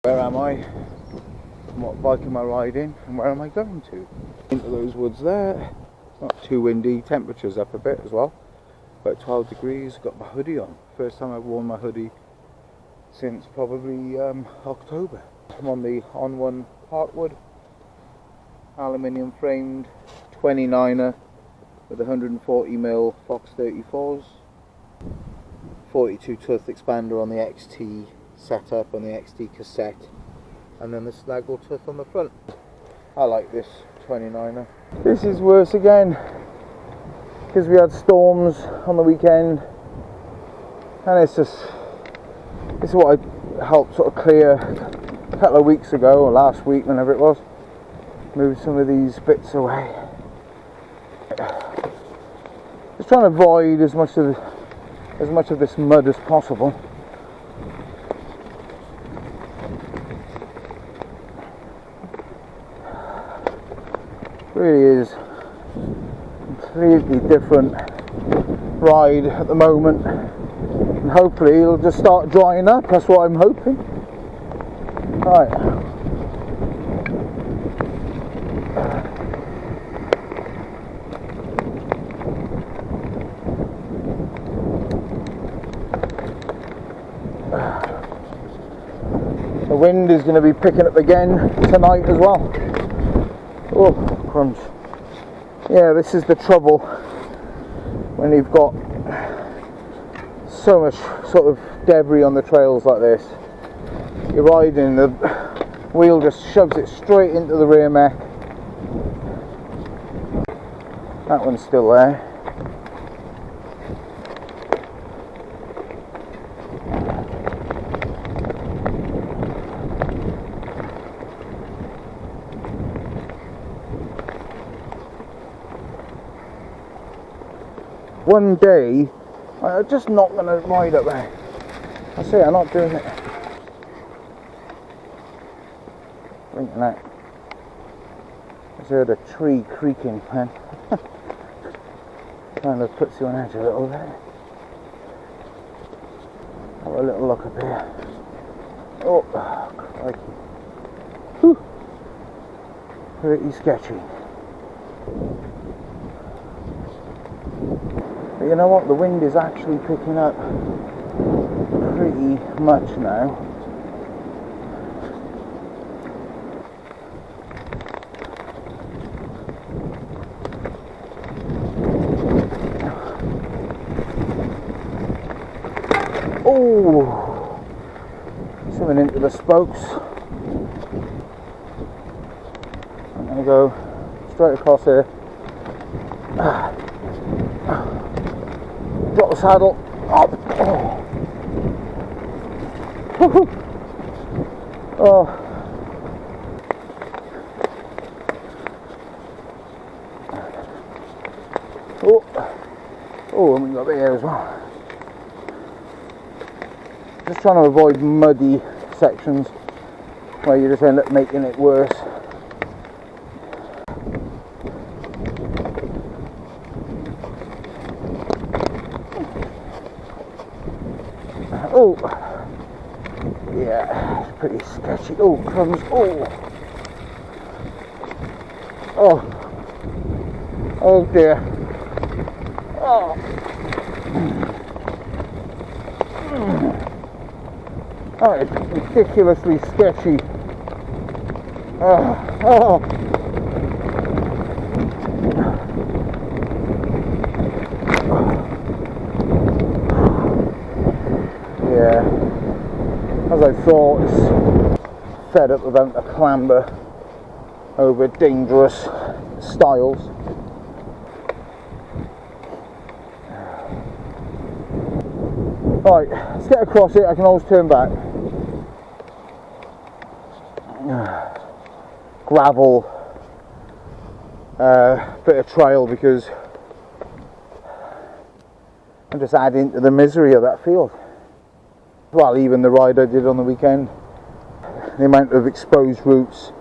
Where am I? What bike am I riding? And where am I going to? Into those woods there. It's not too windy. Temperature's up a bit as well. About 12 degrees. Got my hoodie on. First time I've worn my hoodie since probably October. I'm on the One Parkwood aluminium framed 29er with 140mm Fox 34s. 42 tooth expander on the XT setup, on the XT cassette, and then the snaggle tooth on the front. I like this 29er. This is worse again because we had storms on the weekend, and it's just, this is what I helped sort of clear a couple of weeks ago, or last week, whenever it was. Move some of these bits away. Just trying to avoid as much of this mud as possible. Really is a completely different ride at the moment, and hopefully it'll just start drying up. That's what I'm hoping. Right. The wind is going to be picking up again tonight as well. Oh, crunch. Yeah, this is the trouble when you've got so much sort of debris on the trails like this. You're riding, the wheel just shoves it straight into the rear mech. That one's still there. One day, I'm just not going to ride up there. I say I'm not doing it. Thinking that. I heard a tree creaking then. Kind of puts you on edge a little bit. Have a little look up here. Oh, crikey. Whew. Pretty sketchy. But you know what, the wind is actually picking up pretty much now. Oh, something into the spokes. I'm going to go straight across here. Drop the saddle up. Oh. Oh, and we got the air as well. Just trying to avoid muddy sections where you just end up making it worse. Oh, yeah, it's pretty sketchy. Oh, crumbs. Oh dear. Oh. That is ridiculously sketchy. Oh. Yeah, as I thought, it's fed up about the clamber over dangerous stiles. Right, let's get across it. I can always turn back. Gravel, bit of trail, because I'm just adding to the misery of that field. Well, even the ride I did on the weekend, the amount of exposed roots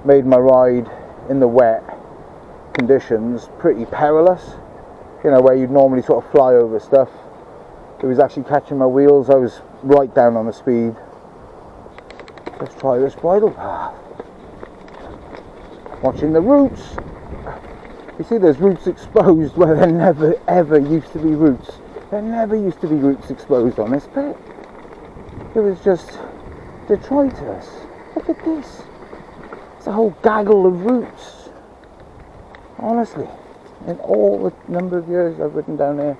made my ride in the wet conditions pretty perilous. You know, where you'd normally sort of fly over stuff, it was actually catching my wheels. I was right down on the speed. Let's try this bridle path. Watching the roots. You see there's roots exposed where there never ever used to be roots. There never used to be roots exposed on this bit. It was just detritus. Look at this. It's a whole gaggle of roots. Honestly, in all the number of years I've ridden down here.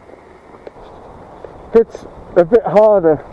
It's a bit harder.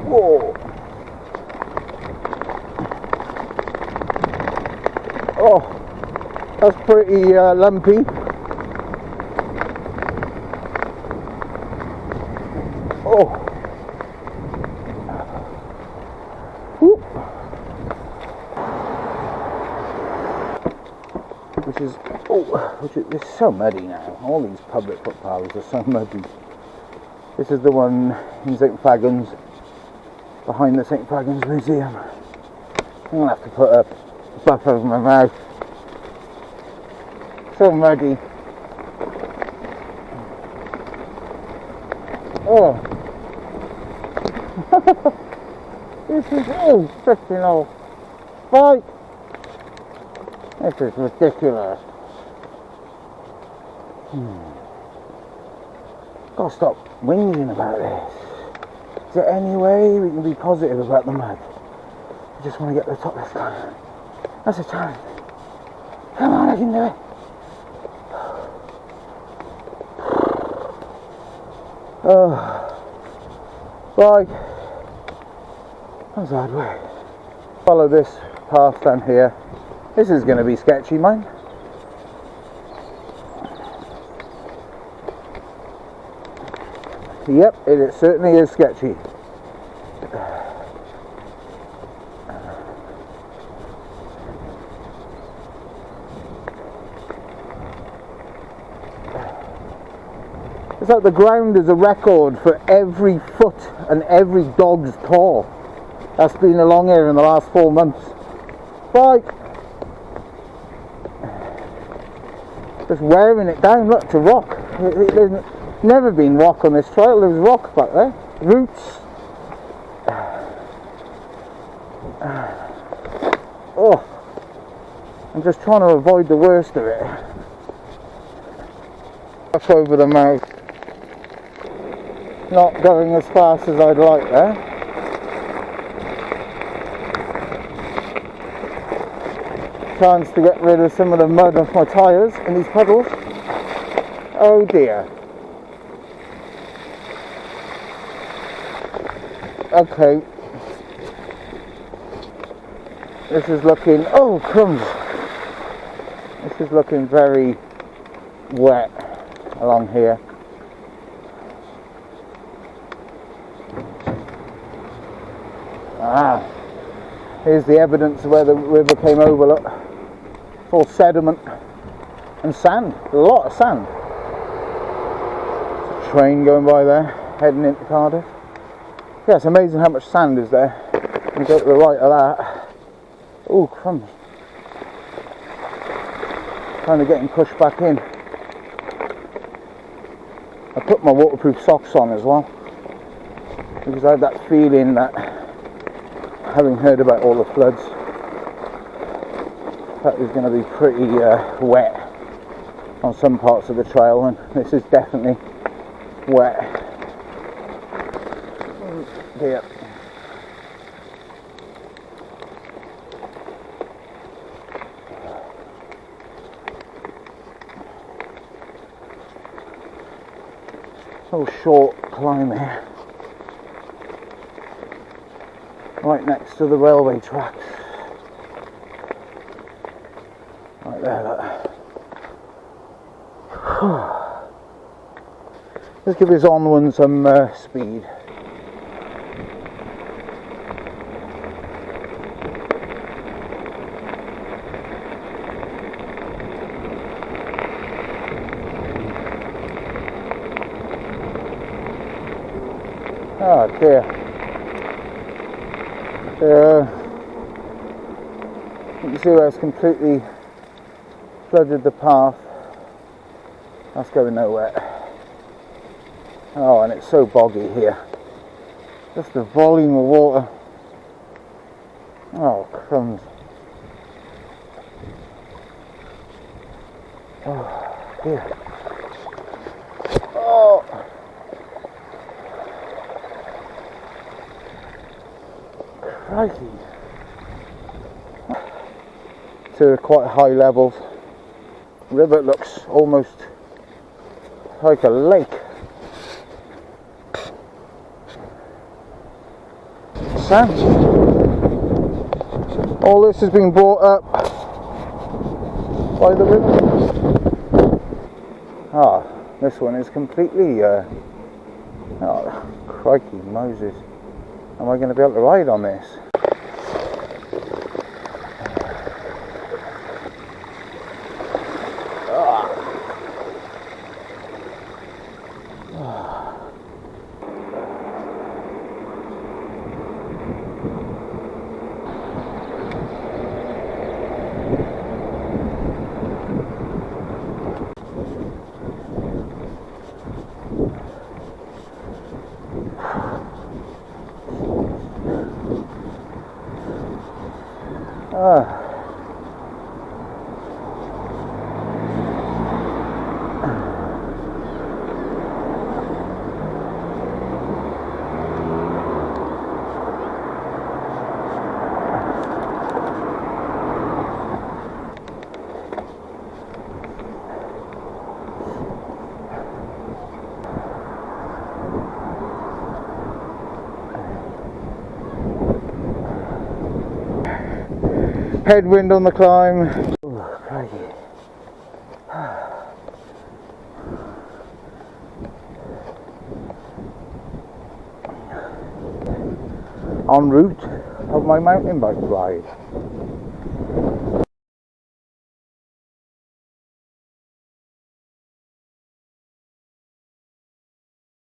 Whoa. Oh, that's pretty lumpy. Oh. Whoop. It's so muddy now. All these public footpaths are so muddy. This is the one in St. Fagans, behind the St. Fagans Museum. I'm going to have to put a buff over my mouth. So muddy. Oh. This is, oh, freaking old bike. This is ridiculous. Gotta stop whinging about this. Is there any way we can be positive about the mud? I just want to get to the top this time. That's a challenge. Come on, I can do it. Oh, right. That's hard work. Follow this path down here. This is going to be sketchy, mine. Yep, it certainly is sketchy. It's like the ground is a record for every foot and every dog's paw that's been along here in the last 4 months. Right. Just wearing it down, look, to rock. There's never been rock on this trail. There was rock back there. Roots. Oh, I'm just trying to avoid the worst of it. Up over the mouth. Not going as fast as I'd like there. Chance to get rid of some of the mud off my tyres in these puddles. Oh dear. Okay. This is looking, oh crumbs. This is looking very wet along here. Ah, here's the evidence of where the river came over, look. Full sediment and sand, a lot of sand. There's a train going by there, heading into Cardiff. Yeah, it's amazing how much sand is there. You go to the right of that. Oh, crumbs. Kind of getting pushed back in. I put my waterproof socks on as well, because I had that feeling that, having heard about all the floods, that was going to be pretty wet on some parts of the trail, and this is definitely wet. Dear. So short climb here, right next to the railway tracks. Right there, look. Let's give this on one some speed. Oh dear. You can see where it's completely flooded the path. That's going nowhere. Oh, and it's so boggy here. Just the volume of water. Oh, crumbs. Oh, dear. Oh. Crikey. To quite high levels. The river looks almost like a lake. Sand. All this has been brought up by the river. Ah, this one is completely oh, crikey Moses. Am I going to be able to ride on this? Headwind on the climb. Ooh, crikey. En route of my mountain bike ride.